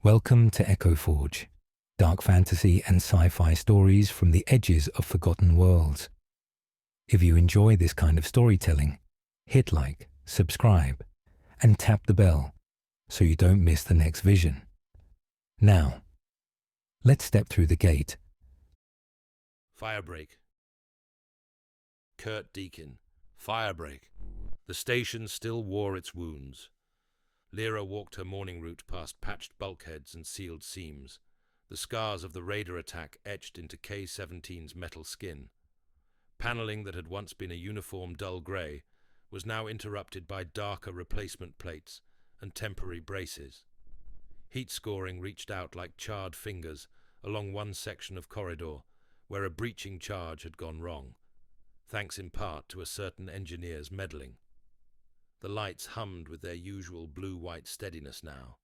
Welcome to Echo Forge, dark fantasy and sci-fi stories from the edges of forgotten worlds. If you enjoy this kind of storytelling, hit like, subscribe, and tap the bell so you don't miss the next vision. Now, let's step through the gate. Firebreak. Kurt Deakin. Firebreak. The station still wore its wounds. Lira walked her morning route past patched bulkheads and sealed seams, the scars of the raider attack etched into K-17's metal skin. Paneling that had once been a uniform dull grey was now interrupted by darker replacement plates and temporary braces. Heat scoring reached out like charred fingers along one section of corridor where a breaching charge had gone wrong, thanks in part to a certain engineer's meddling. The lights hummed with their usual blue-white steadiness now.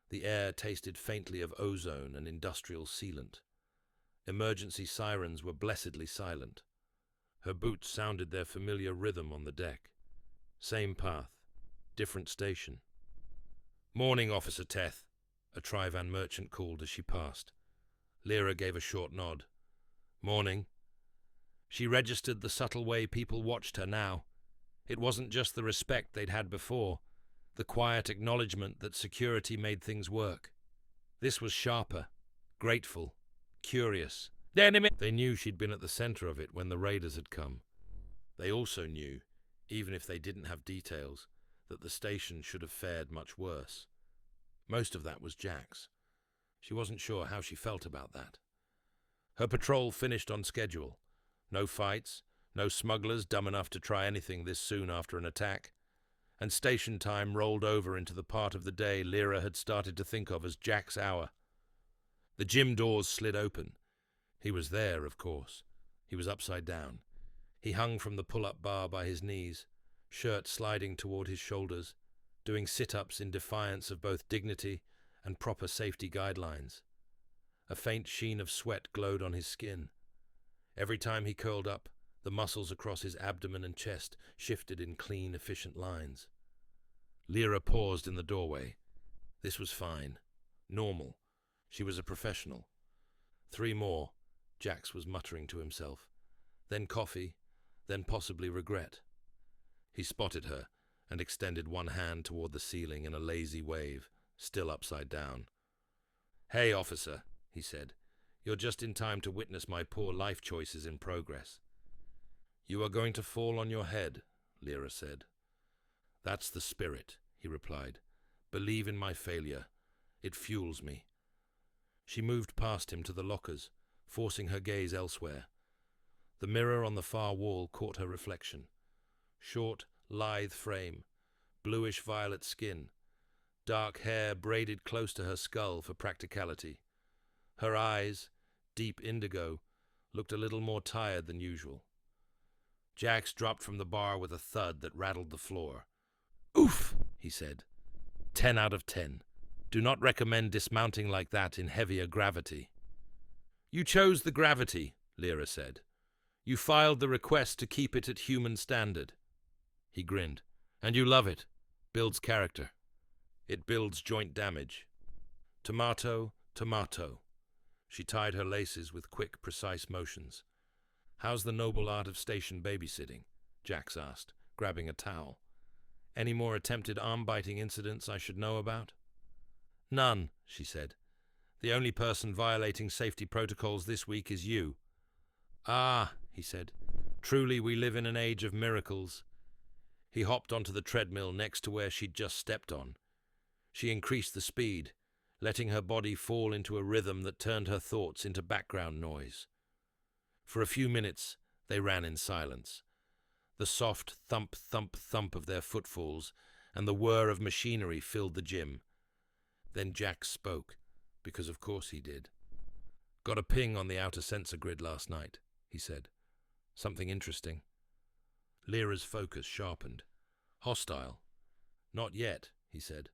The air tasted faintly of ozone and industrial sealant. Emergency sirens were blessedly silent. Her boots sounded their familiar rhythm on the deck. Same path, different station. "Morning, Officer Teth," a Trivan merchant called as she passed. Lira gave a short nod. "Morning." She registered the subtle way people watched her now. It wasn't just the respect they'd had before, the quiet acknowledgement that security made things work. This was sharper, grateful, curious. They knew she'd been at the center of it when the raiders had come. They also knew, even if they didn't have details, that the station should have fared much worse. Most of that was Jax. She wasn't sure how she felt about that. Her patrol finished on schedule. No fights, no smugglers dumb enough to try anything this soon after an attack, and station time rolled over into the part of the day Lira had started to think of as Jack's hour. The gym doors slid open. He was there, of course. He was upside down. He hung from the pull-up bar by his knees, shirt sliding toward his shoulders, doing sit-ups in defiance of both dignity and proper safety guidelines. A faint sheen of sweat glowed on his skin. Every time he curled up, the muscles across his abdomen and chest shifted in clean, efficient lines. Lira paused in the doorway. This was fine. Normal. She was a professional. 3 more, Jax was muttering to himself. Then coffee, then possibly regret. He spotted her and extended one hand toward the ceiling in a lazy wave, still upside down. "Hey, officer," he said. "You're just in time to witness my poor life choices in progress." "You are going to fall on your head," Lira said. "That's the spirit," he replied. "Believe in my failure. It fuels me." She moved past him to the lockers, forcing her gaze elsewhere. The mirror on the far wall caught her reflection. Short, lithe frame, bluish-violet skin, dark hair braided close to her skull for practicality. Her eyes, deep indigo, looked a little more tired than usual. Jax dropped from the bar with a thud that rattled the floor. "Oof," he said. 10 out of 10. Do not recommend dismounting like that in heavier gravity." "You chose the gravity," Lira said. "You filed the request to keep it at human standard." He grinned. "And you love it. Builds character. It builds joint damage." Tomato, tomato. She tied her laces with quick, precise motions. "How's the noble art of station babysitting?" Jax asked, grabbing a towel. "Any more attempted arm-biting incidents I should know about?" "None," she said. "The only person violating safety protocols this week is you." "Ah," he said. "Truly we live in an age of miracles." He hopped onto the treadmill next to where she'd just stepped on. She increased the speed, letting her body fall into a rhythm that turned her thoughts into background noise. For a few minutes, they ran in silence. The soft thump, thump, thump of their footfalls and the whir of machinery filled the gym. Then Jax spoke, because of course he did. "Got a ping on the outer sensor grid last night," he said. "Something interesting." Lira's focus sharpened. "Hostile?" "Not yet," he said.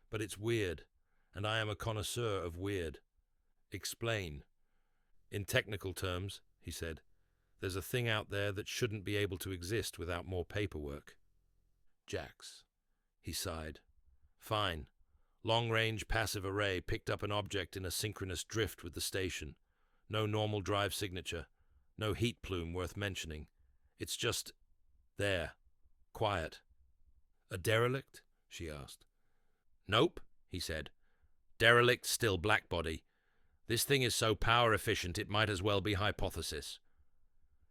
"But it's weird, and I am a connoisseur of weird." "Explain." "In technical terms," he said, "there's a thing out there that shouldn't be able to exist without more paperwork." "Jax." He sighed. "Fine. Long-range passive array picked up an object in a synchronous drift with the station. No normal drive signature. No heat plume worth mentioning. It's just there. Quiet. A derelict? She asked. Nope, he said. Derelict, still blackbody. This thing is so power efficient it might as well be hypothesis.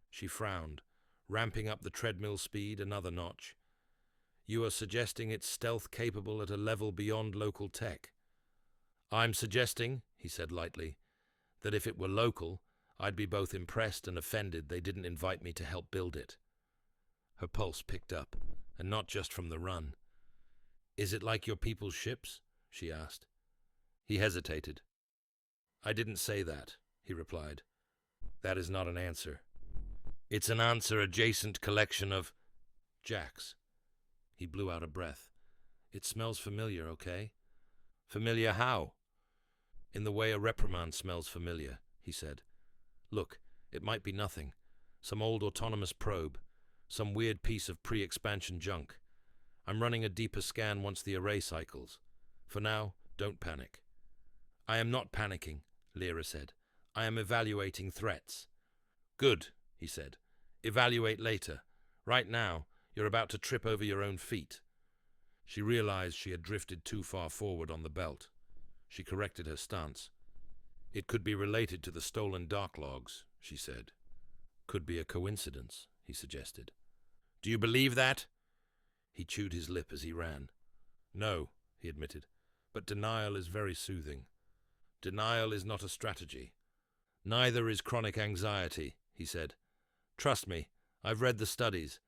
She frowned, ramping up the treadmill speed another notch. You are suggesting it's stealth capable at a level beyond local tech. I'm suggesting, he said lightly, that if it were local, I'd be both impressed and offended they didn't invite me to help build it. Her pulse picked up, and not just from the run. Is it like your people's ships? She asked. He hesitated. I didn't say that, he replied. That is not an answer. It's an answer-adjacent collection of Jax. He blew out a breath. It smells familiar, okay? Familiar how? In the way a reprimand smells familiar, he said. Look, it might be nothing. Some old autonomous probe. Some weird piece of pre-expansion junk. I'm running a deeper scan once the array cycles. For now, don't panic. I am not panicking, Lira said. I am evaluating threats. Good, he said. Evaluate later. Right now, you're about to trip over your own feet. She realized she had drifted too far forward on the belt. She corrected her stance. It could be related to the stolen dark logs, she said. Could be a coincidence, he suggested. Do you believe that? He chewed his lip as he ran. No, he admitted, but denial is very soothing. Denial is not a strategy. Neither is chronic anxiety, he said. Trust me, I've read the studies.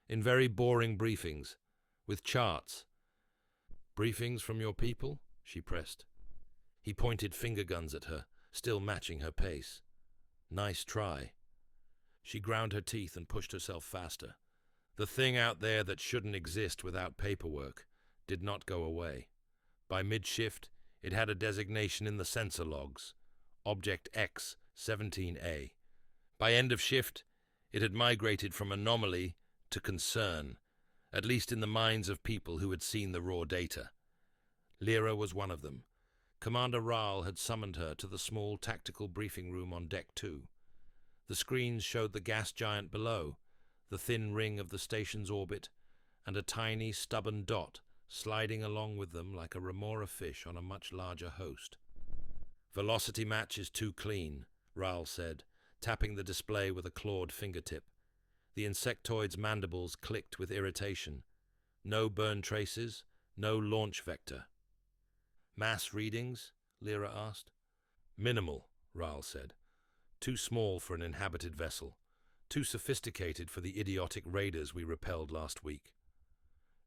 In very boring briefings, with charts. Briefings from your people? She pressed. He pointed finger guns at her, still matching her pace. Nice try. She ground her teeth and pushed herself faster. The thing out there that shouldn't exist without paperwork did not go away. By mid-shift, it had a designation in the sensor logs, Object X 17A. By end of shift, it had migrated from anomaly to concern, at least in the minds of people who had seen the raw data. Lira was one of them. Commander Rahl had summoned her to the small tactical briefing room on Deck 2. The screens showed the gas giant below, the thin ring of the station's orbit, and a tiny, stubborn dot sliding along with them like a remora fish on a much larger host. Velocity match is too clean, Rahl said, tapping the display with a clawed fingertip. The insectoid's mandibles clicked with irritation. No burn traces, no launch vector. Mass readings? Lira asked. Minimal, Rahl said. Too small for an inhabited vessel. Too sophisticated for the idiotic raiders we repelled last week.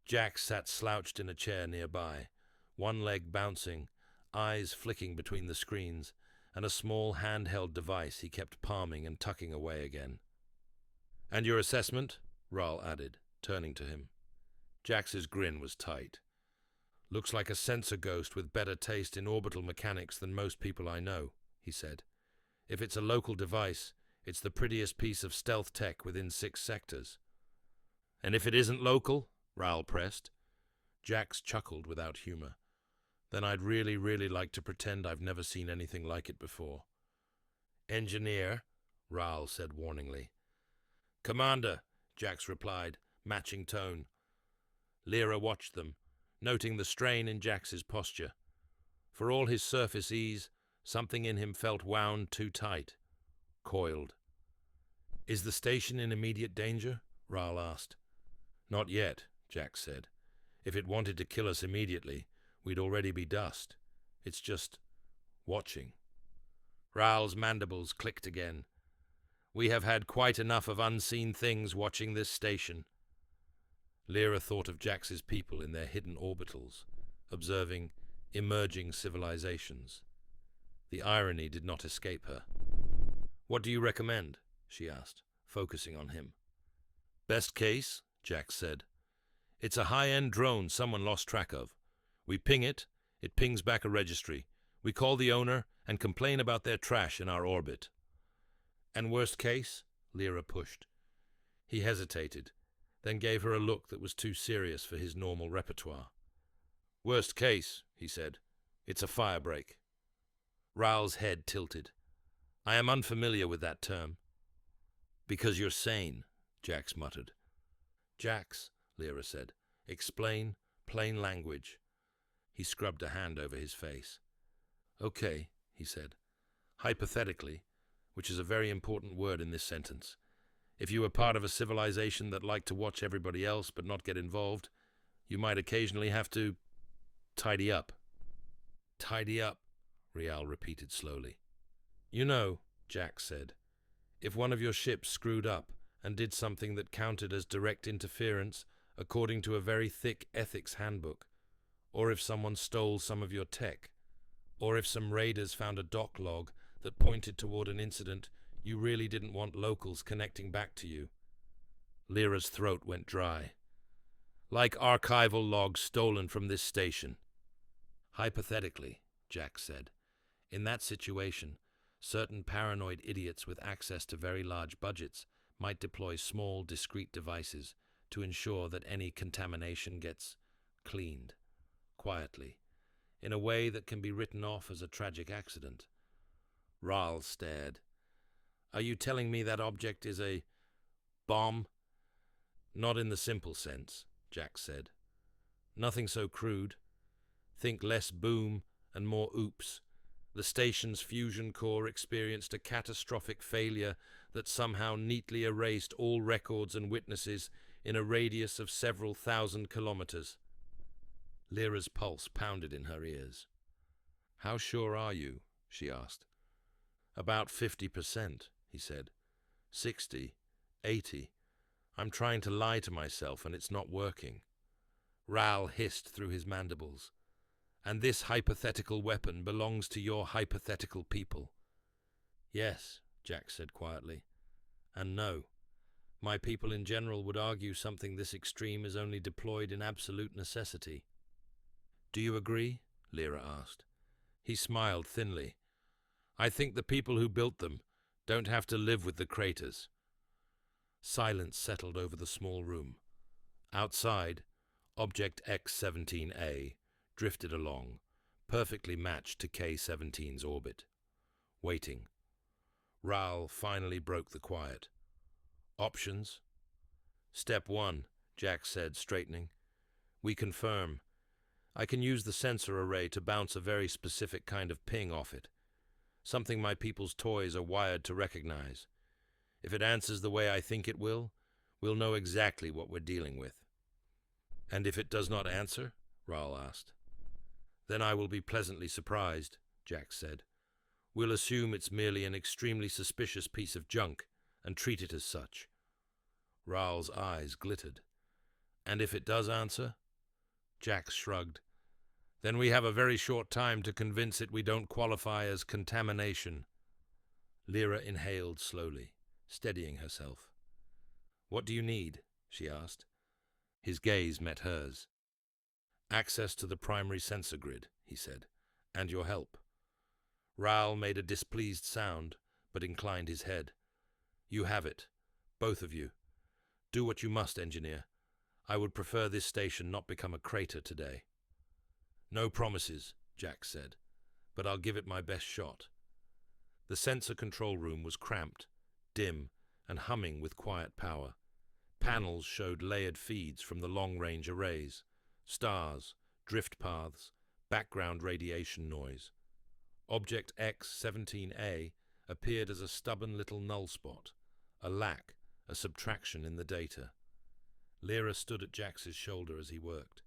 Jax sat slouched in a chair nearby, one leg bouncing, eyes flicking between the screens, and a small handheld device he kept palming and tucking away again. And your assessment? Rahl added, turning to him. Jax's grin was tight. Looks like a sensor ghost with better taste in orbital mechanics than most people I know, he said. If it's a local device, it's the prettiest piece of stealth tech within 6 sectors. And if it isn't local? Rahl pressed. Jax chuckled without humor. Then I'd really like to pretend I've never seen anything like it before. Engineer, Rahl said warningly. Commander, Jax replied, matching tone. Lira watched them, noting the strain in Jax's posture. For all his surface ease, something in him felt wound too tight, coiled. Is the station in immediate danger? Rahl asked. Not yet, Jax said. If it wanted to kill us immediately, we'd already be dust. It's just watching. Rahl's mandibles clicked again. We have had quite enough of unseen things watching this station. Lira thought of Jax's people in their hidden orbitals, observing emerging civilizations. The irony did not escape her. What do you recommend? She asked, focusing on him. Best case, Jax said. It's a high-end drone someone lost track of. We ping it, it pings back a registry. We call the owner and complain about their trash in our orbit. And worst case? Lira pushed. He hesitated, then gave her a look that was too serious for his normal repertoire. Worst case, he said. It's a firebreak. Ral's head tilted. I am unfamiliar with that term. Because you're sane, Jax muttered. Jax, Lira said. Explain, plain language. He scrubbed a hand over his face. Okay, he said. Hypothetically, which is a very important word in this sentence, if you were part of a civilization that liked to watch everybody else but not get involved, you might occasionally have to tidy up. Tidy up, Rial repeated slowly. You know, Jax said, if one of your ships screwed up and did something that counted as direct interference according to a very thick ethics handbook, or if someone stole some of your tech, or if some raiders found a dock log that pointed toward an incident you really didn't want locals connecting back to you. Lira's throat went dry. Like archival logs stolen from this station. Hypothetically, Jax said, in that situation, certain paranoid idiots with access to very large budgets might deploy small, discrete devices to ensure that any contamination gets cleaned, quietly, in a way that can be written off as a tragic accident. Ral stared. Are you telling me that object is a bomb? Not in the simple sense, Jax said. Nothing so crude. Think less boom and more oops. The station's fusion core experienced a catastrophic failure that somehow neatly erased all records and witnesses in a radius of several thousand kilometers. Lira's pulse pounded in her ears. How sure are you? She asked. About 50%, he said. 60, 80. I'm trying to lie to myself and it's not working. Ral hissed through his mandibles. And this hypothetical weapon belongs to your hypothetical people. Yes, Jax said quietly. And no. My people in general would argue something this extreme is only deployed in absolute necessity. Do you agree? Lira asked. He smiled thinly. I think the people who built them don't have to live with the craters. Silence settled over the small room. Outside, Object X-17A drifted along, perfectly matched to K-17's orbit. Waiting. Ral finally broke the quiet. Options? Step 1, Jax said, straightening. We confirm. I can use the sensor array to bounce a very specific kind of ping off it. Something my people's toys are wired to recognize. If it answers the way I think it will, we'll know exactly what we're dealing with. And if it does not answer? Ral asked. Then I will be pleasantly surprised, Jax said. We'll assume it's merely an extremely suspicious piece of junk and treat it as such. Ral's eyes glittered. And if it does answer? Jax shrugged. Then we have a very short time to convince it we don't qualify as contamination. Lira inhaled slowly, steadying herself. What do you need? She asked. His gaze met hers. Access to the primary sensor grid, he said, and your help. Ral made a displeased sound, but inclined his head. You have it, both of you. Do what you must, engineer. I would prefer this station not become a crater today. No promises, Jax said, but I'll give it my best shot. The sensor control room was cramped, dim, and humming with quiet power. Panels showed layered feeds from the long-range arrays, stars, drift paths, background radiation noise. Object X-17A appeared as a stubborn little null spot, a lack, a subtraction in the data. Lira stood at Jax's shoulder as he worked.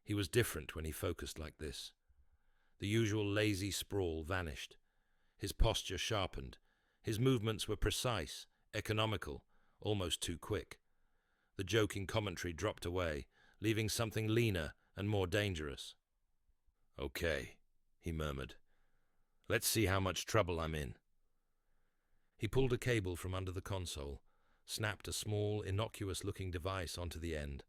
He was different when he focused like this. The usual lazy sprawl vanished. His posture sharpened. His movements were precise, economical, almost too quick. The joking commentary dropped away, leaving something leaner and more dangerous. Okay, he murmured. Let's see how much trouble I'm in. He pulled a cable from under the console, snapped a small, innocuous-looking device onto the end,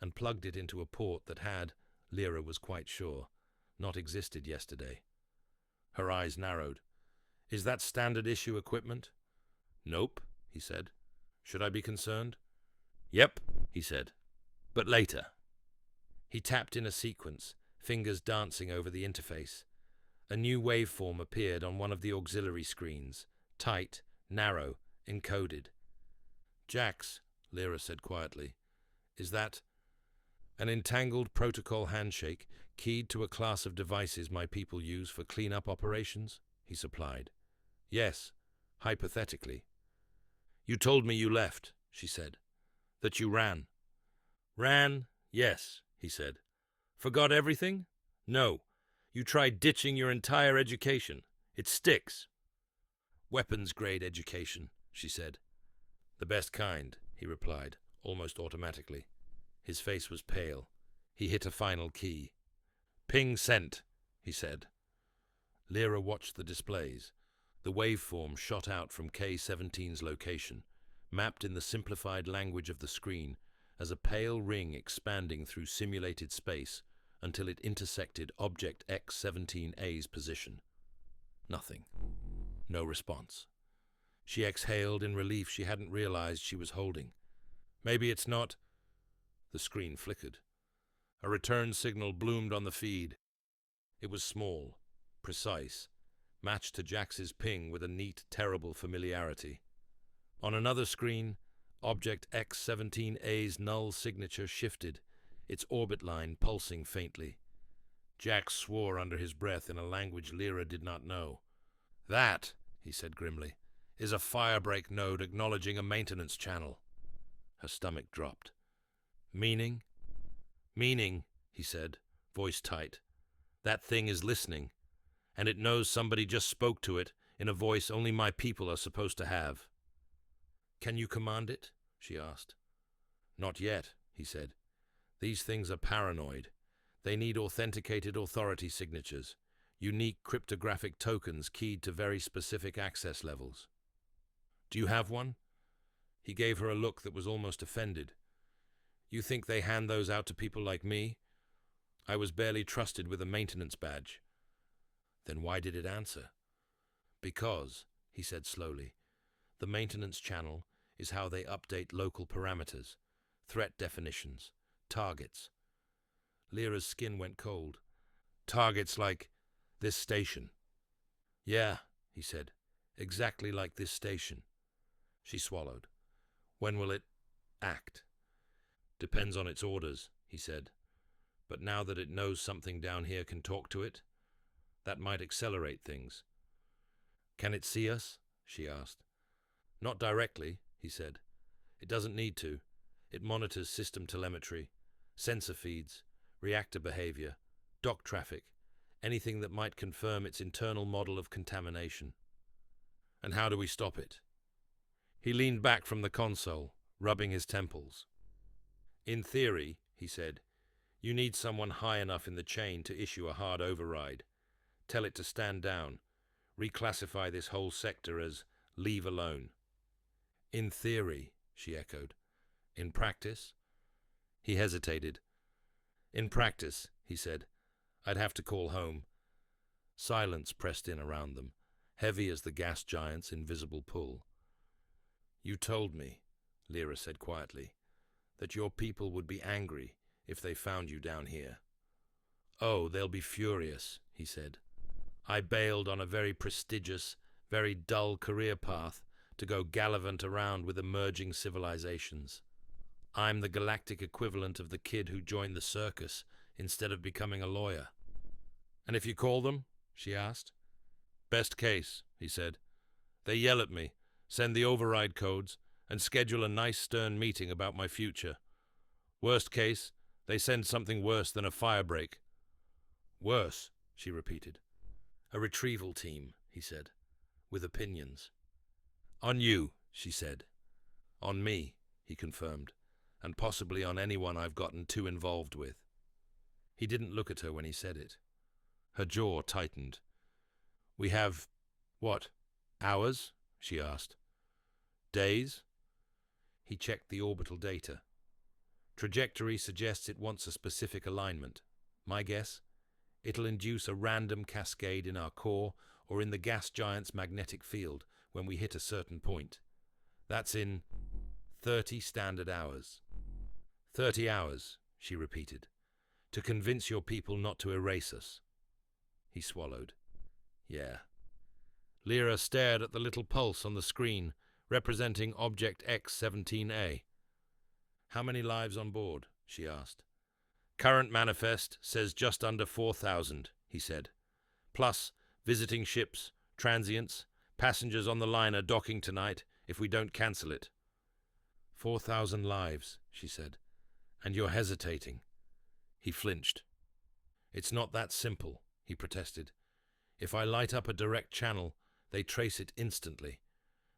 and plugged it into a port that had, Lira was quite sure, not existed yesterday. Her eyes narrowed. Is that standard-issue equipment? Nope, he said. Should I be concerned? Yep, he said. But later. He tapped in a sequence, fingers dancing over the interface. A new waveform appeared on one of the auxiliary screens, tight, narrow, encoded. "Jax," Lira said quietly, "is that—" "An entangled protocol handshake keyed to a class of devices my people use for cleanup operations?" he supplied. "Yes, hypothetically." "You told me you left," she said. "That you ran." "Ran, yes," he said. "Forgot everything? No. You tried ditching your entire education. It sticks." "Weapons-grade education," she said. "The best kind," he replied, almost automatically. His face was pale. He hit a final key. "Ping sent," he said. Lira watched the displays. The waveform shot out from K-17's location, mapped in the simplified language of the screen as a pale ring expanding through simulated space until it intersected Object X-17A's position. Nothing. No response. She exhaled in relief she hadn't realized she was holding. "Maybe it's not—" The screen flickered. A return signal bloomed on the feed. It was small, precise, matched to Jax's ping with a neat, terrible familiarity. On another screen, Object X-17A's null signature shifted, its orbit line pulsing faintly. Jax swore under his breath in a language Lira did not know. "That," he said grimly, "is a Firebreak node acknowledging a maintenance channel." Her stomach dropped. "Meaning?" "Meaning," he said, voice tight. "That thing is listening, and it knows somebody just spoke to it in a voice only my people are supposed to have." "Can you command it?" she asked. "Not yet," he said. "These things are paranoid. They need authenticated authority signatures, unique cryptographic tokens keyed to very specific access levels." "Do you have one?" He gave her a look that was almost offended. "You think they hand those out to people like me? I was barely trusted with a maintenance badge." "Then why did it answer?" "Because," he said slowly, "the maintenance channel is how they update local parameters, threat definitions, targets." Lira's skin went cold. "Targets like this station?" "Yeah," he said, "exactly like this station." She swallowed. "When will it act?" "Depends on its orders," he said. "But now that it knows something down here can talk to it, that might accelerate things." "Can it see us?" she asked. "Not directly," he said. "It doesn't need to. It monitors system telemetry, sensor feeds, reactor behavior, dock traffic, anything that might confirm its internal model of contamination." "And how do we stop it?" He leaned back from the console, rubbing his temples. "In theory," he said, "you need someone high enough in the chain to issue a hard override. Tell it to stand down, reclassify this whole sector as leave alone." "In theory," she echoed. "In practice?" He hesitated. "In practice," he said, "I'd have to call home." Silence pressed in around them, heavy as the gas giant's invisible pull. "You told me," Lira said quietly, "that your people would be angry if they found you down here." "Oh, they'll be furious," he said. "I bailed on a very prestigious, very dull career path to go gallivant around with emerging civilizations. I'm the galactic equivalent of the kid who joined the circus instead of becoming a lawyer." "And if you call them?" she asked. "Best case," he said. "They yell at me, send the override codes, and schedule a nice stern meeting about my future. Worst case, they send something worse than a firebreak." "Worse," she repeated. "A retrieval team," he said, "with opinions." "On you," she said. "On me," he confirmed, "and possibly on anyone I've gotten too involved with." He didn't look at her when he said it. Her jaw tightened. "We have, what, hours?" she asked. "Days?" He checked the orbital data. "Trajectory suggests it wants a specific alignment. My guess? It'll induce a random cascade in our core or in the gas giant's magnetic field when we hit a certain point. That's in 30 standard hours." "30 hours," she repeated. To convince your people not to erase us. He swallowed. Yeah. Lira stared at the little pulse on the screen, representing Object X-17A. How many lives on board? She asked. Current manifest says just under 4,000, he said. Plus, visiting ships, transients, passengers on the liner docking tonight if we don't cancel it. 4,000 lives, she said. And you're hesitating. He flinched. It's not that simple, he protested. If I light up a direct channel, they trace it instantly.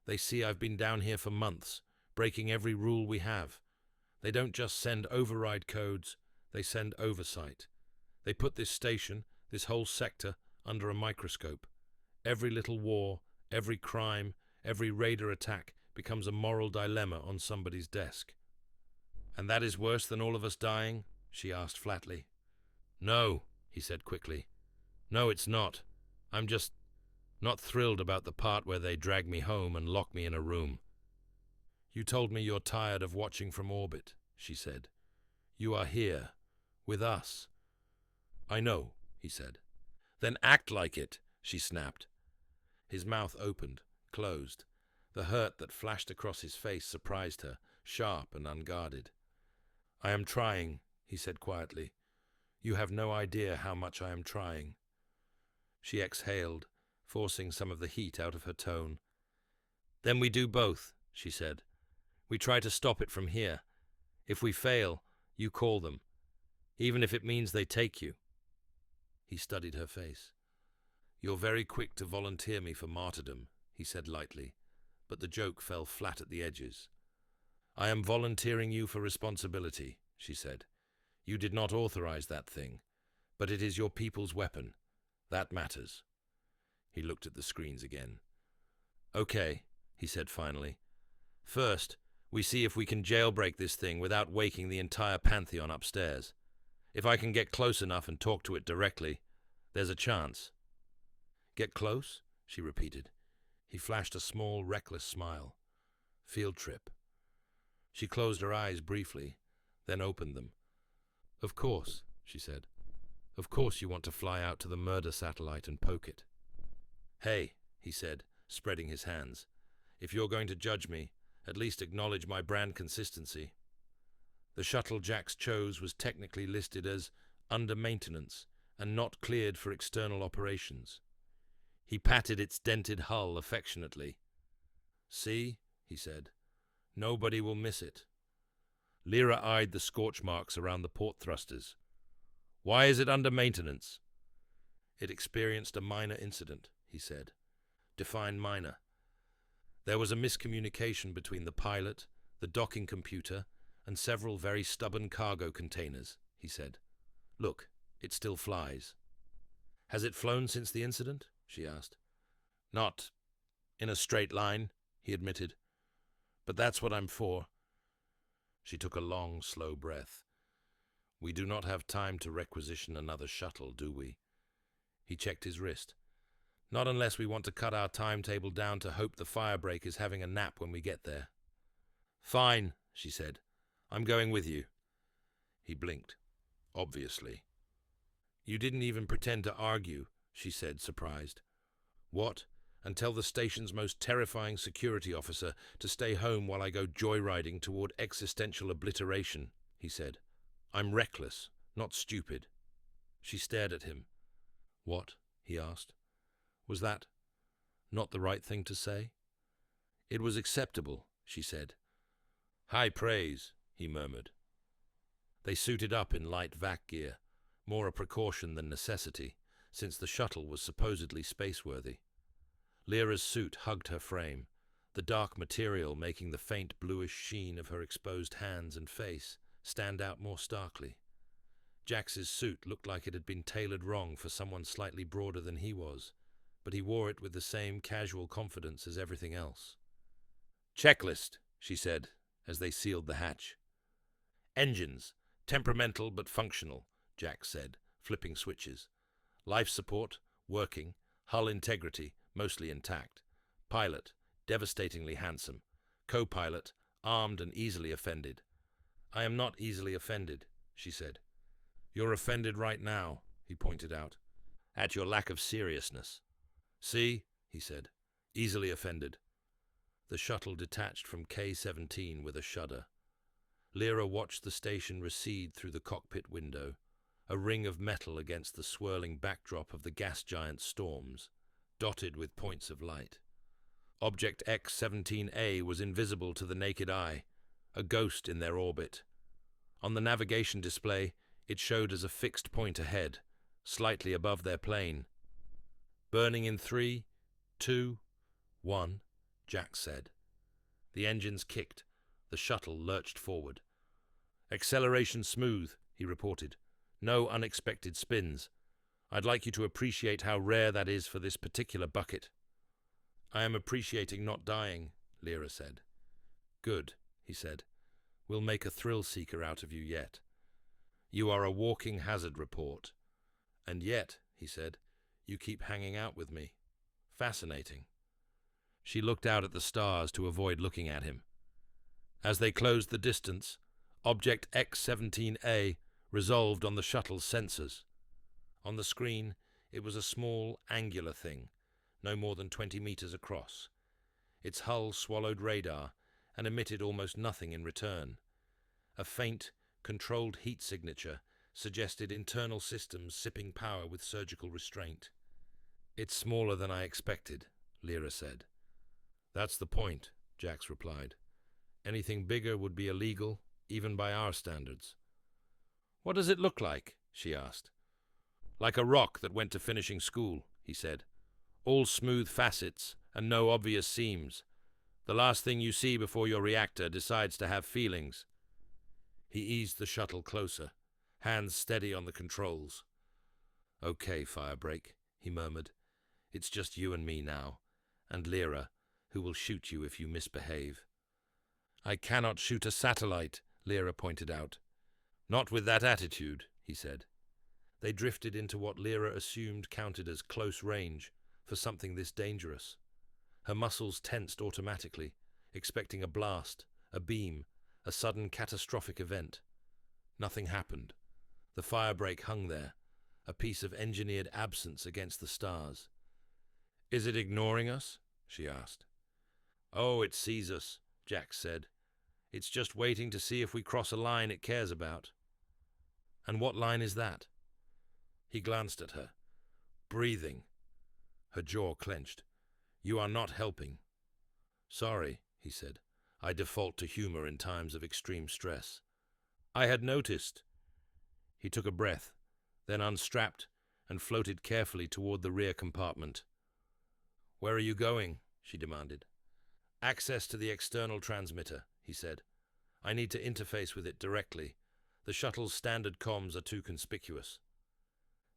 They see I've been down here for months, breaking every rule we have. They don't just send override codes, they send oversight. They put this station, this whole sector, under a microscope. Every little war, every crime, every raider attack becomes a moral dilemma on somebody's desk. And that is worse than all of us dying? She asked flatly. No, he said quickly. No, it's not. I'm just not thrilled about the part where they drag me home and lock me in a room. You told me you're tired of watching from orbit, she said. You are here, with us. I know, he said. Then act like it, she snapped. His mouth opened, closed. The hurt that flashed across his face surprised her, sharp and unguarded. I am trying, he said quietly. You have no idea how much I am trying. She exhaled, forcing some of the heat out of her tone. Then we do both, she said. We try to stop it from here. If we fail, you call them, even if it means they take you. He studied her face. You're very quick to volunteer me for martyrdom, he said lightly, but the joke fell flat at the edges. I am volunteering you for responsibility, she said. You did not authorize that thing, but it is your people's weapon. That matters. He looked at the screens again. Okay, he said finally. First, we see if we can jailbreak this thing without waking the entire pantheon upstairs. If I can get close enough and talk to it directly, there's a chance. Get close? She repeated. He flashed a small, reckless smile. Field trip. She closed her eyes briefly, then opened them. Of course, she said. Of course you want to fly out to the murder satellite and poke it. Hey, he said, spreading his hands. If you're going to judge me, at least acknowledge my brand consistency. The shuttle Jax chose was technically listed as under maintenance and not cleared for external operations. He patted its dented hull affectionately. See, he said, nobody will miss it. Lira eyed the scorch marks around the port thrusters. Why is it under maintenance? It experienced a minor incident, he said. Define minor. There was a miscommunication between the pilot, the docking computer, and several very stubborn cargo containers, he said. Look, it still flies. Has it flown since the incident? She asked. Not in a straight line, he admitted. But that's what I'm for. She took a long, slow breath. We do not have time to requisition another shuttle, do we? He checked his wrist. Not unless we want to cut our timetable down to hope the Firebreak is having a nap when we get there. Fine, she said. I'm going with you. He blinked. Obviously. You didn't even pretend to argue, she said, surprised. What? And tell the station's most terrifying security officer to stay home while I go joyriding toward existential obliteration, he said. I'm reckless, not stupid. She stared at him. What? He asked. Was that not the right thing to say? It was acceptable, she said. High praise, he murmured. They suited up in light vac gear, more a precaution than necessity, since the shuttle was supposedly spaceworthy. Lyra's suit hugged her frame, the dark material making the faint bluish sheen of her exposed hands and face stand out more starkly. Jax's suit looked like it had been tailored wrong for someone slightly broader than he was, but he wore it with the same casual confidence as everything else. Checklist, she said, as they sealed the hatch. Engines, temperamental but functional, Jax said, flipping switches. Life support, working, hull integrity, mostly intact. Pilot, devastatingly handsome. Co-pilot, armed and easily offended. I am not easily offended, she said. You're offended right now, he pointed out, at your lack of seriousness. See, he said, easily offended. The shuttle detached from K-17 with a shudder. Lira watched the station recede through the cockpit window, a ring of metal against the swirling backdrop of the gas giant's storms, dotted with points of light. Object X-17A was invisible to the naked eye, a ghost in their orbit. On the navigation display, it showed as a fixed point ahead, slightly above their plane. Burning in 3, 2, 1, Jax said. The engines kicked. The shuttle lurched forward. Acceleration smooth, he reported. No unexpected spins. I'd like you to appreciate how rare that is for this particular bucket. I am appreciating not dying, Lira said. Good, he said. We'll make a thrill-seeker out of you yet. You are a walking hazard report. And yet, he said, you keep hanging out with me. Fascinating. She looked out at the stars to avoid looking at him. As they closed the distance, Object X-17A resolved on the shuttle's sensors. On the screen, it was a small, angular thing, no more than 20 meters across. Its hull swallowed radar and emitted almost nothing in return. A faint, controlled heat signature suggested internal systems sipping power with surgical restraint. It's smaller than I expected, Lira said. That's the point, Jax replied. Anything bigger would be illegal, even by our standards. What does it look like? She asked. Like a rock that went to finishing school, he said. All smooth facets and no obvious seams. The last thing you see before your reactor decides to have feelings. He eased the shuttle closer, hands steady on the controls. Okay, Firebreak, he murmured. It's just you and me now, and Lira, who will shoot you if you misbehave. I cannot shoot a satellite, Lira pointed out. Not with that attitude, he said. They drifted into what Lira assumed counted as close range for something this dangerous. Her muscles tensed automatically, expecting a blast, a beam, a sudden catastrophic event. Nothing happened. The Firebreak hung there, a piece of engineered absence against the stars. Is it ignoring us? She asked. Oh, it sees us, Jax said. It's just waiting to see if we cross a line it cares about. And what line is that? He glanced at her. Breathing. Her jaw clenched. You are not helping. Sorry, he said. I default to humor in times of extreme stress. I had noticed. He took a breath, then unstrapped and floated carefully toward the rear compartment. Where are you going? She demanded. Access to the external transmitter, he said. I need to interface with it directly. The shuttle's standard comms are too conspicuous.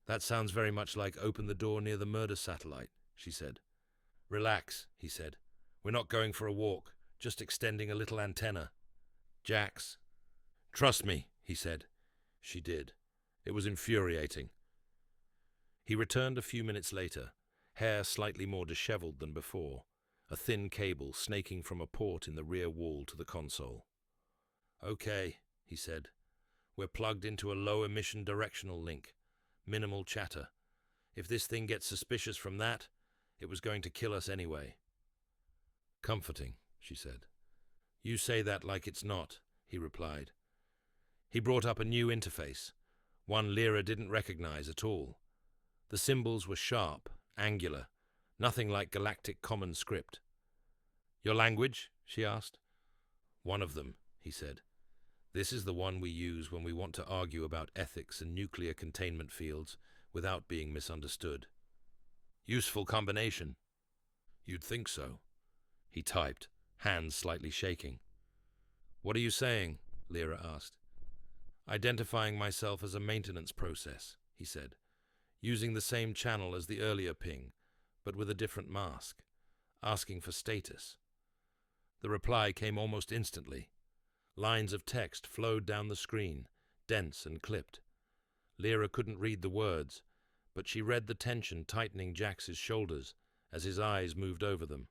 That sounds very much like open the door near the murder satellite, she said. Relax, he said. We're not going for a walk, just extending a little antenna. Jax. Trust me, he said. She did. It was infuriating. He returned a few minutes later, hair slightly more disheveled than before, a thin cable snaking from a port in the rear wall to the console. Okay, he said. We're plugged into a low-emission directional link. Minimal chatter. If this thing gets suspicious from that, it was going to kill us anyway. Comforting, she said. You say that like it's not, he replied. He brought up a new interface, one Lira didn't recognize at all. The symbols were sharp, angular, nothing like galactic common script. Your language? She asked. One of them, he said. This is the one we use when we want to argue about ethics and nuclear containment fields without being misunderstood. Useful combination. You'd think so. He typed, hands slightly shaking. What are you saying? Lira asked. Identifying myself as a maintenance process, he said, using the same channel as the earlier ping, but with a different mask, asking for status. The reply came almost instantly. Lines of text flowed down the screen, dense and clipped. Lira couldn't read the words, but she read the tension tightening Jax's shoulders as his eyes moved over them.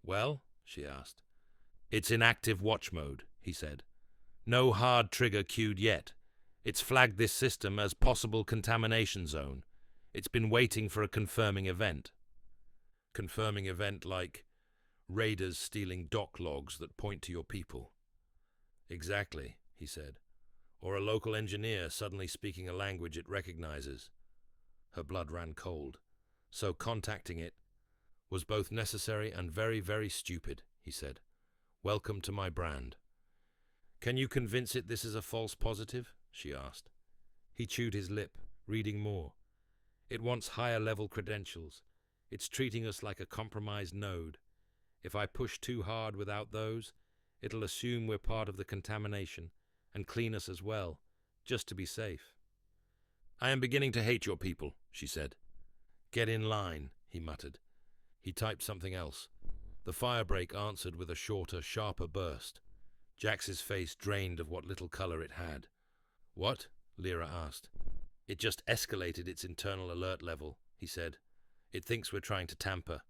Well? She asked. It's in active watch mode, he said. No hard trigger cued yet. It's flagged this system as possible contamination zone. It's been waiting for a confirming event. Confirming event like raiders stealing dock logs that point to your people. Exactly, he said. Or a local engineer suddenly speaking a language it recognizes. Her blood ran cold. So contacting it was both necessary and very, very stupid, he said. Welcome to my brand. Can you convince it this is a false positive? She asked. He chewed his lip, reading more. It wants higher-level credentials. It's treating us like a compromised node. If I push too hard without those, it'll assume we're part of the contamination and clean us as well, just to be safe. I am beginning to hate your people, she said. Get in line, he muttered. He typed something else. The Firebreak answered with a shorter, sharper burst. Jax's face drained of what little color it had. What? Lira asked. It just escalated its internal alert level, he said. It thinks we're trying to tamper,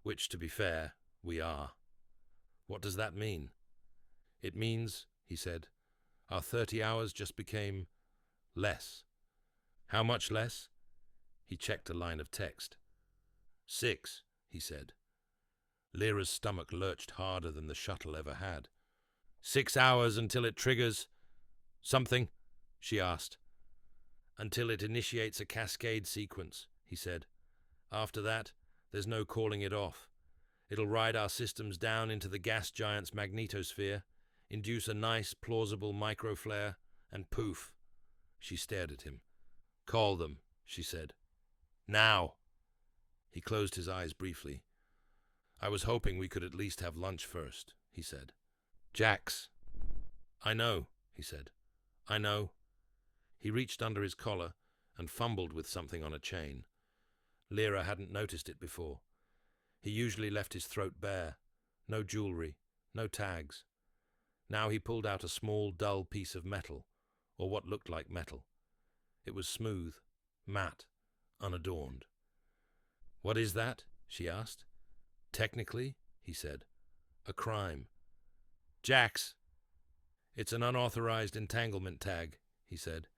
which, to be fair, we are. What does that mean? It means, he said, our 30 hours just became less. How much less? He checked a line of text. 6, he said. Lyra's stomach lurched harder than the shuttle ever had. 6 hours until it triggers something, she asked. Until it initiates a cascade sequence, he said. After that, there's no calling it off. It'll ride our systems down into the gas giant's magnetosphere, induce a nice, plausible microflare, and poof. She stared at him. Call them, she said. Now. He closed his eyes briefly. I was hoping we could at least have lunch first, he said. Jax. I know, he said. I know. He reached under his collar and fumbled with something on a chain. Lira hadn't noticed it before. He usually left his throat bare. No jewelry, no tags. Now he pulled out a small, dull piece of metal, or what looked like metal. It was smooth, matte, unadorned. What is that? She asked. Technically, he said, a crime. Jax. It's an unauthorized entanglement tag, he said.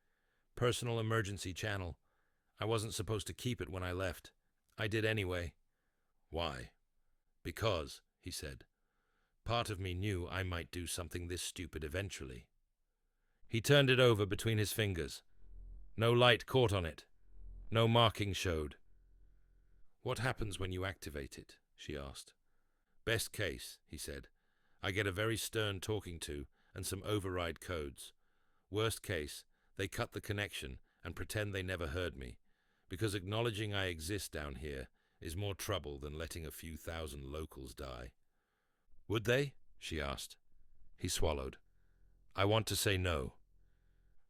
Personal emergency channel. I wasn't supposed to keep it when I left. I did anyway. Why? Because, he said. Part of me knew I might do something this stupid eventually. He turned it over between his fingers. No light caught on it. No marking showed. What happens when you activate it? She asked. Best case, he said. I get a very stern talking to and some override codes. Worst case, they cut the connection and pretend they never heard me, because acknowledging I exist down here is more trouble than letting a few thousand locals die. Would they? She asked. He swallowed. I want to say no.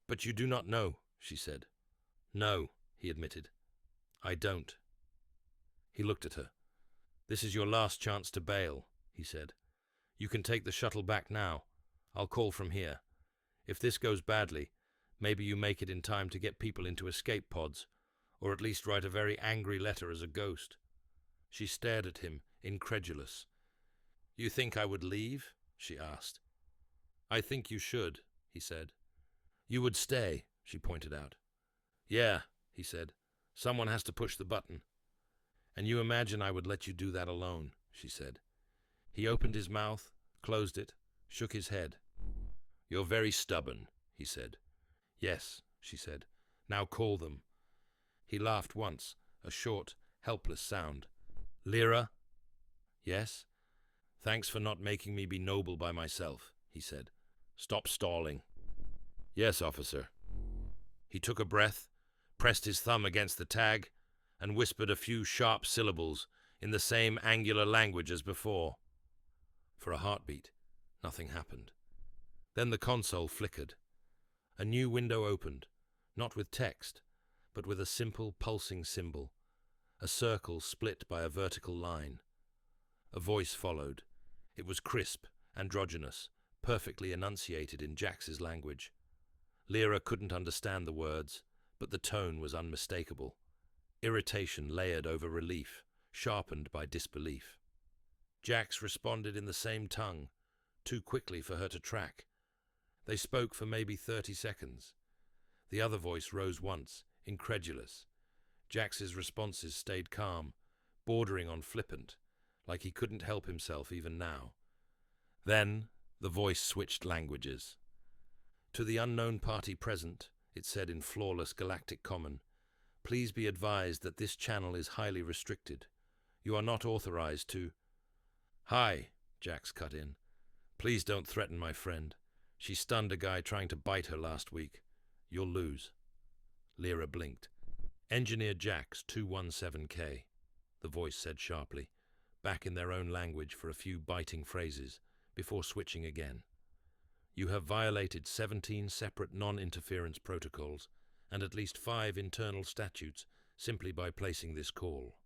But you do not know, she said. No, he admitted. I don't. He looked at her. This is your last chance to bail, he said. You can take the shuttle back now. I'll call from here. If this goes badly, maybe you make it in time to get people into escape pods, or at least write a very angry letter as a ghost. She stared at him, incredulous. You think I would leave? She asked. I think you should, he said. You would stay, she pointed out. Yeah, he said. Someone has to push the button. And you imagine I would let you do that alone, she said. He opened his mouth, closed it, shook his head. You're very stubborn, he said. Yes, she said. Now call them. He laughed once, a short, helpless sound. Lira? Yes? Thanks for not making me be noble by myself, he said. Stop stalling. Yes, officer. He took a breath, pressed his thumb against the tag, and whispered a few sharp syllables in the same angular language as before. For a heartbeat, nothing happened. Then the console flickered. A new window opened, not with text, but with a simple pulsing symbol, a circle split by a vertical line. A voice followed. It was crisp, androgynous, perfectly enunciated in Jax's language. Lira couldn't understand the words, but the tone was unmistakable. Irritation layered over relief, sharpened by disbelief. Jax responded in the same tongue, too quickly for her to track. They spoke for maybe 30 seconds. The other voice rose once, incredulous. Jax's responses stayed calm, bordering on flippant, like he couldn't help himself even now. Then the voice switched languages. To the unknown party present, it said in flawless galactic common, "Please be advised that this channel is highly restricted. You are not authorized to—" "Hi," Jax cut in. "Please don't threaten my friend. She stunned a guy trying to bite her last week. You'll lose." Lira blinked. "Engineer Jax 217K, the voice said sharply, back in their own language for a few biting phrases, before switching again. "You have violated 17 separate non-interference protocols and at least 5 internal statutes simply by placing this call."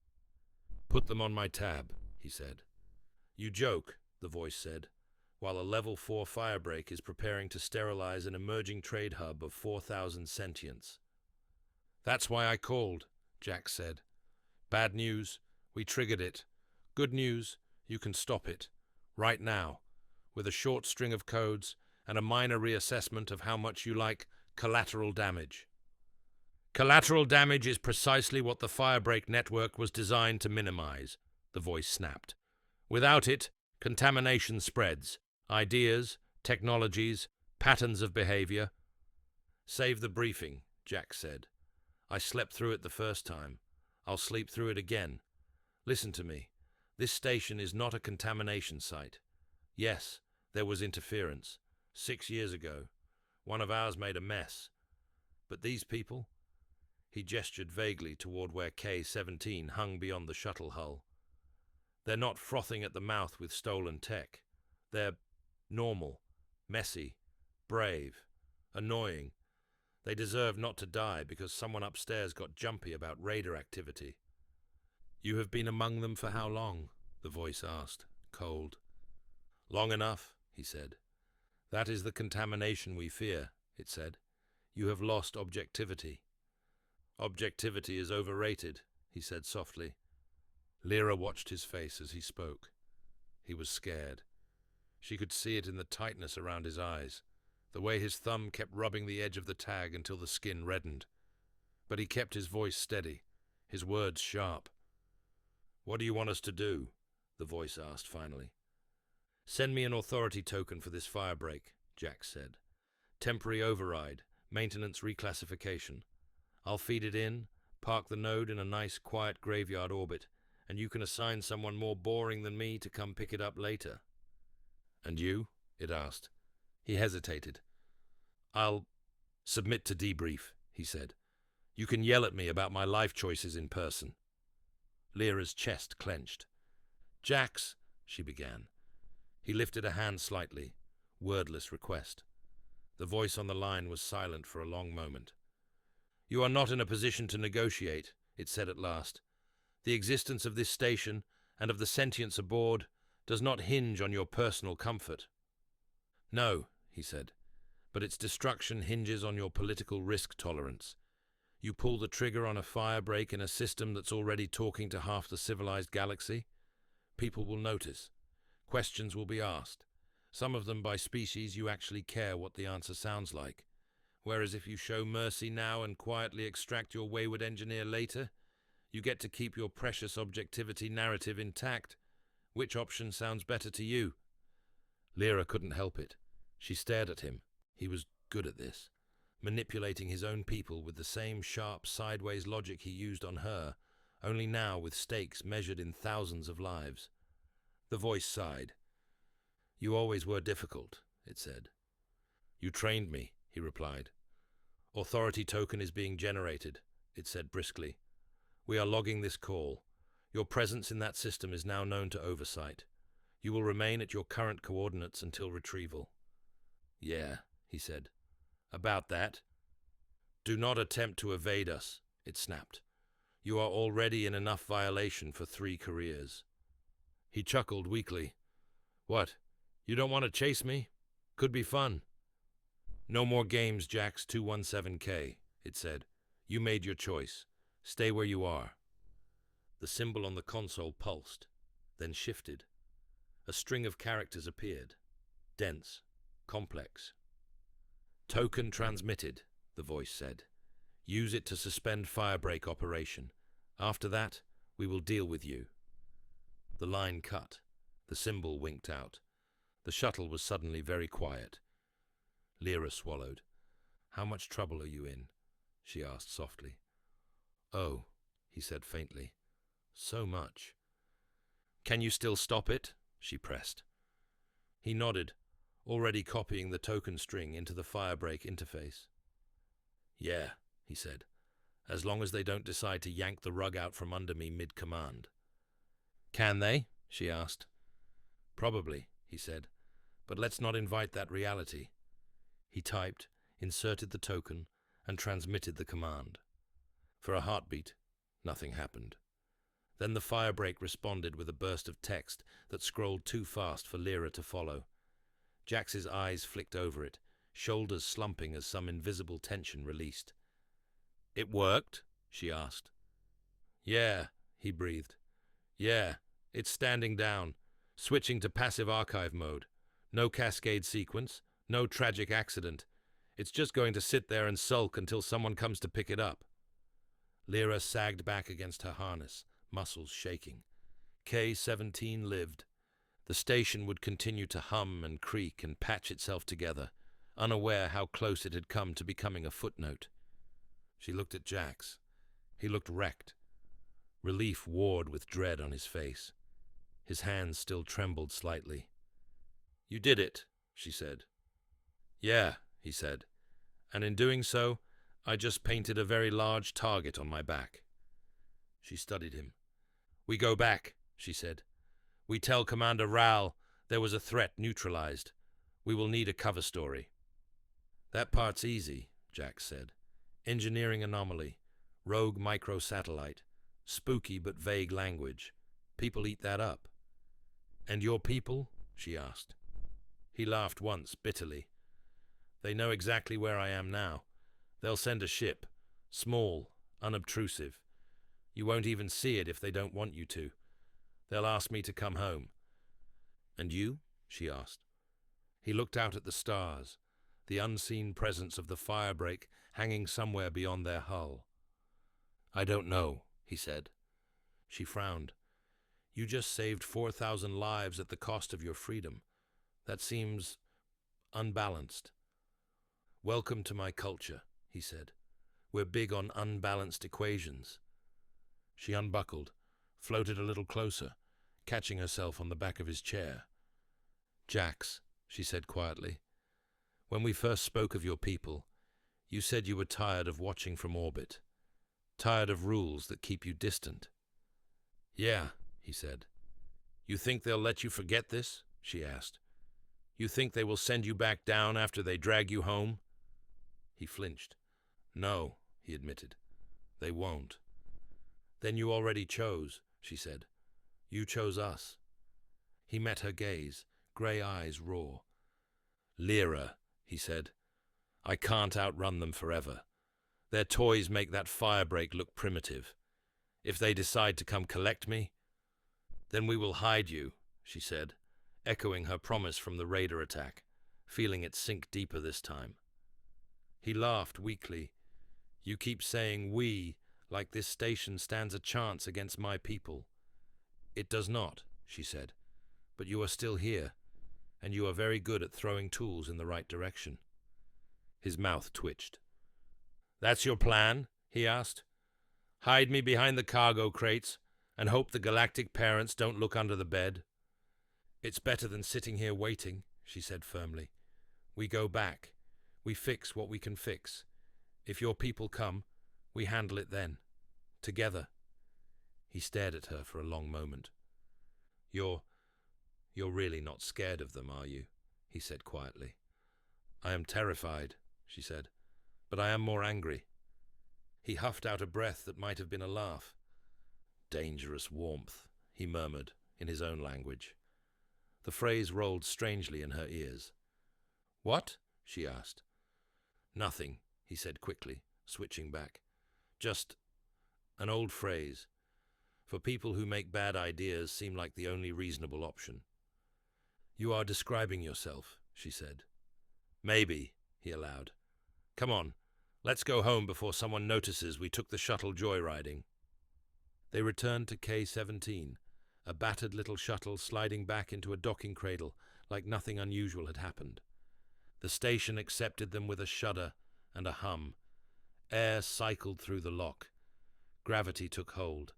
"Put them on my tab," he said. "You joke," the voice said, "while a Level 4 Firebreak is preparing to sterilize an emerging trade hub of 4,000 sentients." "That's why I called," Jax said. "Bad news, we triggered it. Good news, you can stop it. Right now, with a short string of codes and a minor reassessment of how much you like collateral damage." "Collateral damage is precisely what the Firebreak network was designed to minimize," the voice snapped. "Without it, contamination spreads. Ideas, technologies, patterns of behavior." "Save the briefing," Jax said. "I slept through it the first time. I'll sleep through it again. Listen to me. This station is not a contamination site. Yes, there was interference. 6 years ago. One of ours made a mess. But these people?" He gestured vaguely toward where K-17 hung beyond the shuttle hull. "They're not frothing at the mouth with stolen tech. They're normal, messy, brave, annoying. They deserve not to die because someone upstairs got jumpy about raider activity." "You have been among them for how long?" the voice asked, cold. "Long enough," he said. "That is the contamination we fear," it said. "You have lost objectivity." "Objectivity is overrated," he said softly. Lira watched his face as he spoke. He was scared. She could see it in the tightness around his eyes, the way his thumb kept rubbing the edge of the tag until the skin reddened. But he kept his voice steady, his words sharp. "What do you want us to do?" the voice asked finally. "Send me an authority token for this Firebreak," Jax said. "Temporary override, maintenance reclassification. I'll feed it in, park the node in a nice quiet graveyard orbit, and you can assign someone more boring than me to come pick it up later." "And you?" it asked. He hesitated. "I'll submit to debrief," he said. "You can yell at me about my life choices in person." Lira's chest clenched. "Jax," she began. He lifted a hand slightly, wordless request. The voice on the line was silent for a long moment. "You are not in a position to negotiate," it said at last. "The existence of this station and of the sentience aboard does not hinge on your personal comfort." "No," he said, "but its destruction hinges on your political risk tolerance. You pull the trigger on a Firebreak in a system that's already talking to half the civilized galaxy. People will notice. Questions will be asked. Some of them by species you actually care what the answer sounds like. Whereas if you show mercy now and quietly extract your wayward engineer later, you get to keep your precious objectivity narrative intact. Which option sounds better to you?" Lira couldn't help it. She stared at him. He was good at this, manipulating his own people with the same sharp, sideways logic he used on her, only now with stakes measured in thousands of lives. The voice sighed. "You always were difficult," it said. "You trained me," he replied. "Authority token is being generated," it said briskly. "We are logging this call. Your presence in that system is now known to Oversight. You will remain at your current coordinates until retrieval." "Yeah," he said. "About that." "Do not attempt to evade us," it snapped. "You are already in enough violation for 3 careers." He chuckled weakly. "What, you don't want to chase me? Could be fun." "No more games, Jax 217K, it said. "You made your choice. Stay where you are." The symbol on the console pulsed, then shifted. A string of characters appeared, dense, complex. "Token transmitted," the voice said. Use it to suspend Firebreak operation. After that, we will deal with you. The line cut. The symbol winked out. The shuttle was suddenly very quiet. Lira swallowed. How much trouble are you in? She asked softly. Oh, he said faintly. So much. Can you still stop it? She pressed. He nodded, already copying the token string into the Firebreak interface. Yeah, he said, as long as they don't decide to yank the rug out from under me mid-command. Can they? She asked. Probably, he said, but let's not invite that reality. He typed, inserted the token, and transmitted the command. For a heartbeat, nothing happened. Then the Firebreak responded with a burst of text that scrolled too fast for Lira to follow. Jax's eyes flicked over it, shoulders slumping as some invisible tension released. It worked? She asked. Yeah, he breathed. Yeah, it's standing down, switching to passive archive mode. No cascade sequence, no tragic accident. It's just going to sit there and sulk until someone comes to pick it up. Lira sagged back against her harness, muscles shaking. K-17 lived. The station would continue to hum and creak and patch itself together, unaware how close it had come to becoming a footnote. She looked at Jax. He looked wrecked. Relief warred with dread on his face. His hands still trembled slightly. You did it, she said. Yeah, he said, and in doing so, I just painted a very large target on my back. She studied him. We go back, she said. We tell Commander Ral there was a threat neutralized. We will need a cover story. That part's easy, Jax said. Engineering anomaly, rogue microsatellite, spooky but vague language. People eat that up. And your people? She asked. He laughed once, bitterly. They know exactly where I am now. They'll send a ship, small, unobtrusive. You won't even see it if they don't want you to. They'll ask me to come home. And you? She asked. He looked out at the stars, the unseen presence of the Firebreak hanging somewhere beyond their hull. I don't know, he said. She frowned. You just saved 4,000 lives at the cost of your freedom. That seems unbalanced. Welcome to my culture, he said. We're big on unbalanced equations. She unbuckled, floated a little closer, catching herself on the back of his chair. Jax, she said quietly, when we first spoke of your people, you said you were tired of watching from orbit, tired of rules that keep you distant. Yeah, he said. You think they'll let you forget this? She asked. You think they will send you back down after they drag you home? He flinched. No, he admitted. They won't. Then you already chose, she said. You chose us. He met her gaze, grey eyes raw. Lira, he said. I can't outrun them forever. Their toys make that Firebreak look primitive. If they decide to come collect me, then we will hide you, she said, echoing her promise from the raider attack, feeling it sink deeper this time. He laughed weakly. You keep saying we, like this station stands a chance against my people. It does not, she said, but you are still here, and you are very good at throwing tools in the right direction. His mouth twitched. That's your plan? He asked. Hide me behind the cargo crates and hope the galactic parents don't look under the bed? It's better than sitting here waiting, she said firmly. We go back. We fix what we can fix. If your people come, we handle it then. Together. He stared at her for a long moment. You're really not scared of them, are you? He said quietly. I am terrified, she said, but I am more angry. He huffed out a breath that might have been a laugh. Dangerous warmth, he murmured in his own language. The phrase rolled strangely in her ears. What? She asked. Nothing, he said quickly, switching back. Just an old phrase. For people who make bad ideas seem like the only reasonable option. You are describing yourself, she said. Maybe, he allowed. Come on, Let's go home before someone notices we took the shuttle joyriding. They returned to K-17, a battered little shuttle sliding back into a docking cradle like nothing unusual had happened. The station accepted them with a shudder and a hum. Air cycled through the lock. Gravity took hold.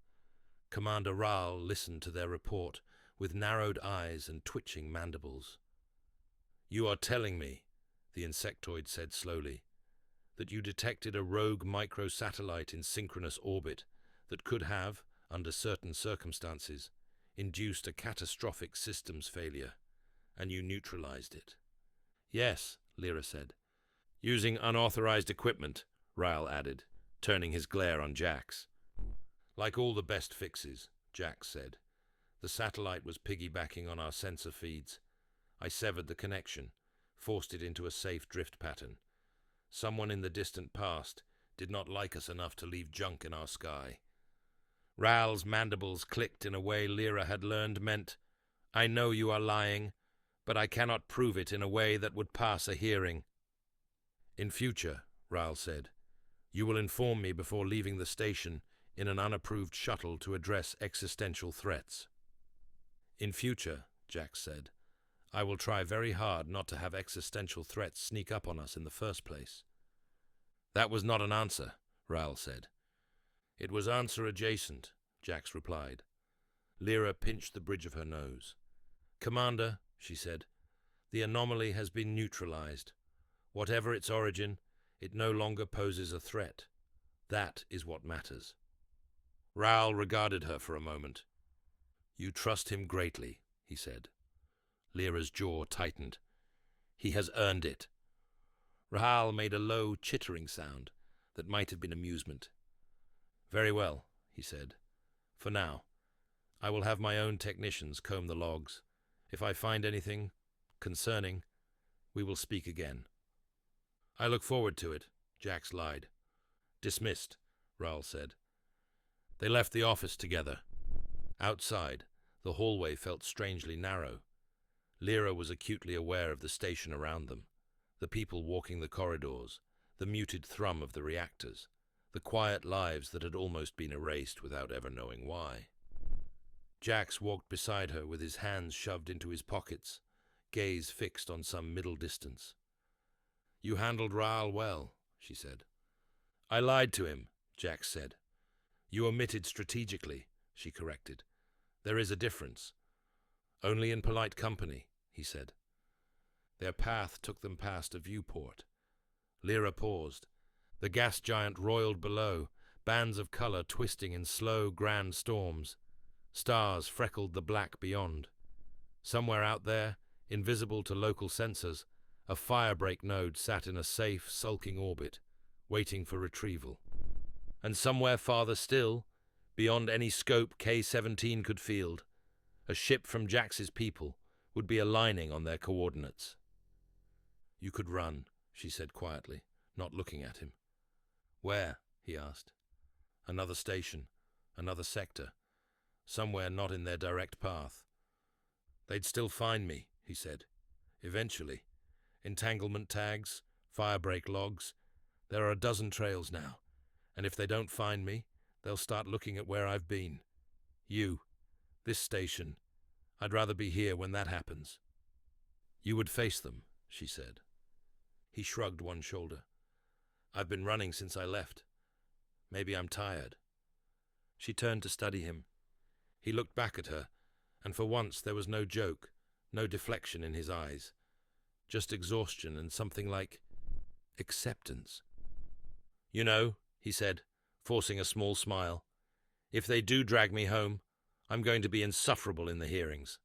Commander Raal listened to their report with narrowed eyes and twitching mandibles. "You are telling me," the insectoid said slowly, "that you detected a rogue microsatellite in synchronous orbit that could have, under certain circumstances, induced a catastrophic systems failure, and you neutralized it." "Yes," Lira said. "Using unauthorized equipment," Raal added, turning his glare on Jax. "Like all the best fixes," Jax said. "The satellite was piggybacking on our sensor feeds. I severed the connection, forced it into a safe drift pattern. Someone in the distant past did not like us enough to leave junk in our sky." Raal's mandibles clicked in a way Lira had learned meant, "I know you are lying, but I cannot prove it in a way that would pass a hearing." "In future," Raal said, "you will inform me before leaving the station in an unapproved shuttle to address existential threats." "In future," Jax said, "I will try very hard not to have existential threats sneak up on us in the first place." "That was not an answer," Raal said. "It was answer adjacent," Jax replied. Lira pinched the bridge of her nose. "Commander," she said, "the anomaly has been neutralized. Whatever its origin, it no longer poses a threat. That is what matters." Raal regarded her for a moment. "You trust him greatly," he said. Lira's jaw tightened. "He has earned it." Raal made a low, chittering sound that might have been amusement. "Very well," he said. "For now, I will have my own technicians comb the logs. If I find anything concerning, we will speak again." "I look forward to it," Jax lied. "Dismissed," Raal said. They left the office together. Outside, the hallway felt strangely narrow. Lira was acutely aware of the station around them, the people walking the corridors, the muted thrum of the reactors, the quiet lives that had almost been erased without ever knowing why. Jax walked beside her with his hands shoved into his pockets, gaze fixed on some middle distance. "You handled Raal well," she said. "I lied to him," Jax said. "You omitted strategically," she corrected. "There is a difference." "Only in polite company," he said. Their path took them past a viewport. Lira paused. The gas giant roiled below, bands of color twisting in slow, grand storms. Stars freckled the black beyond. Somewhere out there, invisible to local sensors, a Firebreak node sat in a safe, sulking orbit, waiting for retrieval. And somewhere farther still, beyond any scope K-17 could field, a ship from Jax's people would be aligning on their coordinates. "You could run," she said quietly, not looking at him. "Where?" he asked. "Another station, another sector, somewhere not in their direct path." "They'd still find me," he said. "Eventually. Entanglement tags, Firebreak logs. There are a dozen trails now, and if they don't find me, they'll start looking at where I've been. You, this station. I'd rather be here when that happens." "You would face them," she said. He shrugged one shoulder. "I've been running since I left. Maybe I'm tired." She turned to study him. He looked back at her, and for once there was no joke, no deflection in his eyes. Just exhaustion and something like acceptance. "You know," he said, forcing a small smile, "if they do drag me home, I'm going to be insufferable in the hearings.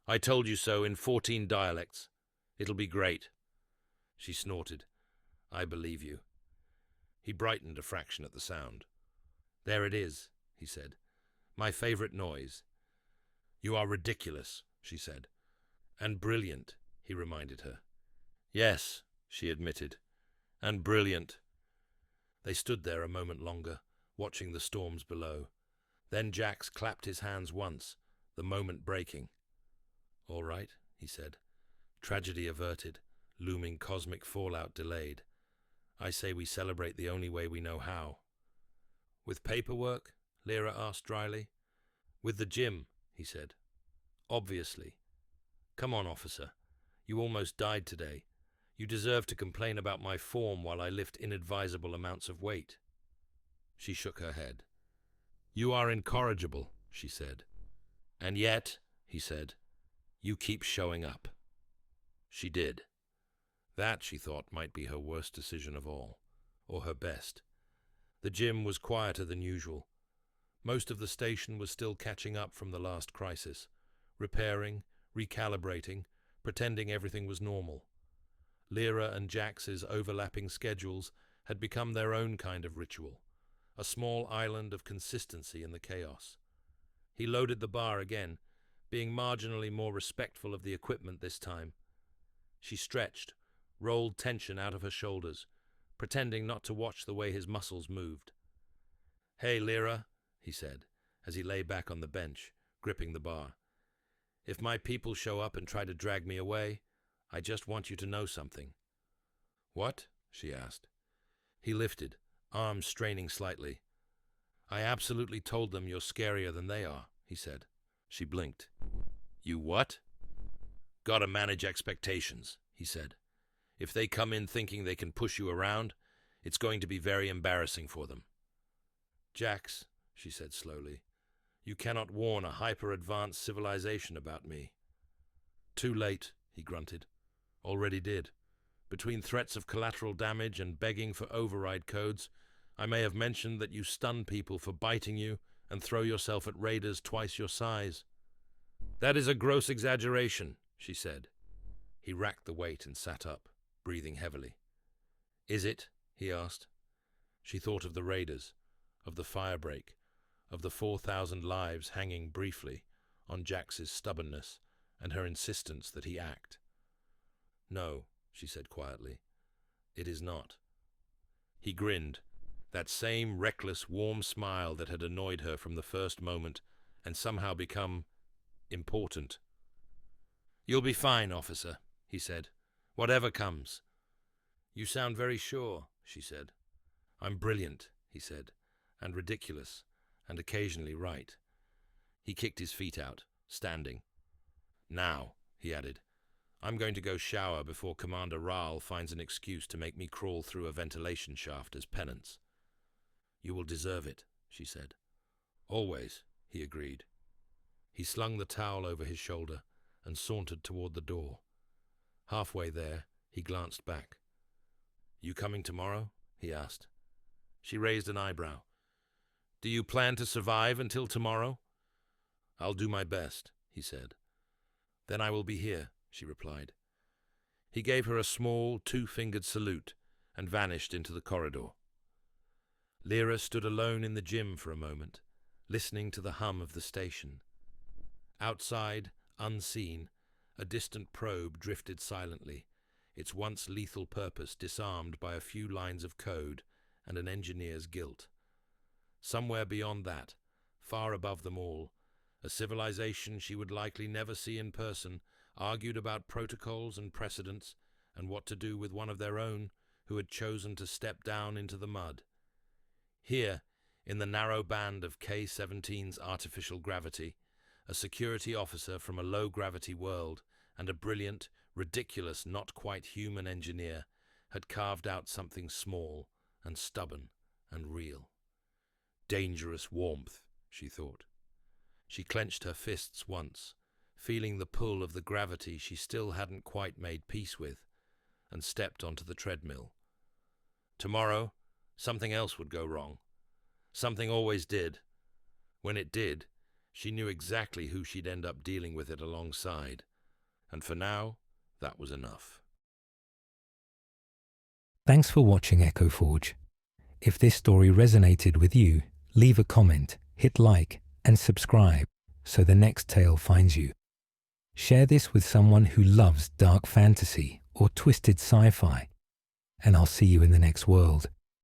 I told you so in 14 dialects. It'll be great." She snorted. "I believe you." He brightened a fraction at the sound. "There it is," he said. "My favorite noise." "You are ridiculous," she said. "And brilliant," he reminded her. "Yes," she admitted, "and brilliant." They stood there a moment longer, watching the storms below. Then Jax clapped his hands once, the moment breaking. "All right," he said. "Tragedy averted, looming cosmic fallout delayed. I say we celebrate the only way we know how. With paperwork? Lira asked dryly. With the gym, he said. Obviously. Come on, officer. You almost died today. You deserve to complain about my form while I lift inadvisable amounts of weight. She shook her head. You are incorrigible, she said. And yet, he said, you keep showing up. She did. That, she thought, might be her worst decision of all, or her best. The gym was quieter than usual. Most of the station was still catching up from the last crisis, repairing, recalibrating, pretending everything was normal. Lira and Jax's overlapping schedules had become their own kind of ritual, a small island of consistency in the chaos. He loaded the bar again, being marginally more respectful of the equipment this time. She stretched, rolled tension out of her shoulders, pretending not to watch the way his muscles moved. Hey, Lira, he said, as he lay back on the bench, gripping the bar. If my people show up and try to drag me away, I just want you to know something. What? She asked. He lifted, arms straining slightly. I absolutely told them you're scarier than they are, he said. She blinked. You what? Gotta manage expectations, he said. If they come in thinking they can push you around, it's going to be very embarrassing for them. Jax, she said slowly, you cannot warn a hyper-advanced civilization about me. Too late, he grunted. Already did. Between threats of collateral damage and begging for override codes, I may have mentioned that you stun people for biting you and throw yourself at raiders twice your size. That is a gross exaggeration, she said. He racked the weight and sat up, breathing heavily. Is it? He asked. She thought of the raiders, of the Firebreak, of the 4,000 lives hanging briefly on Jax's stubbornness and her insistence that he act. No, she said quietly. It is not. He grinned, that same reckless, warm smile that had annoyed her from the first moment and somehow become important. You'll be fine, officer, he said. Whatever comes. You sound very sure, she said. I'm brilliant, he said, and ridiculous, and occasionally right. He kicked his feet out, standing. Now, he added, I'm going to go shower before Commander Rahl finds an excuse to make me crawl through a ventilation shaft as penance. You will deserve it, she said. Always, he agreed. He slung the towel over his shoulder and sauntered toward the door. Halfway there, he glanced back. You coming tomorrow? He asked. She raised an eyebrow. Do you plan to survive until tomorrow? I'll do my best, he said. Then I will be here, she replied. He gave her a small, two-fingered salute and vanished into the corridor. Lira stood alone in the gym for a moment, listening to the hum of the station. Outside, unseen, a distant probe drifted silently, its once lethal purpose disarmed by a few lines of code and an engineer's guilt. Somewhere beyond that, far above them all, a civilization she would likely never see in person argued about protocols and precedents and what to do with one of their own who had chosen to step down into the mud. Here, in the narrow band of K-17's artificial gravity, a security officer from a low-gravity world and a brilliant, ridiculous, not-quite-human engineer had carved out something small and stubborn and real. Dangerous warmth, she thought. She clenched her fists once, feeling the pull of the gravity she still hadn't quite made peace with, and stepped onto the treadmill. Tomorrow, something else would go wrong. Something always did. When it did, she knew exactly who she'd end up dealing with it alongside. And for now, that was enough. Thanks for watching Echo Forge. If this story resonated with you, leave a comment, hit like, and subscribe so the next tale finds you. Share this with someone who loves dark fantasy or twisted sci-fi, and I'll see you in the next world.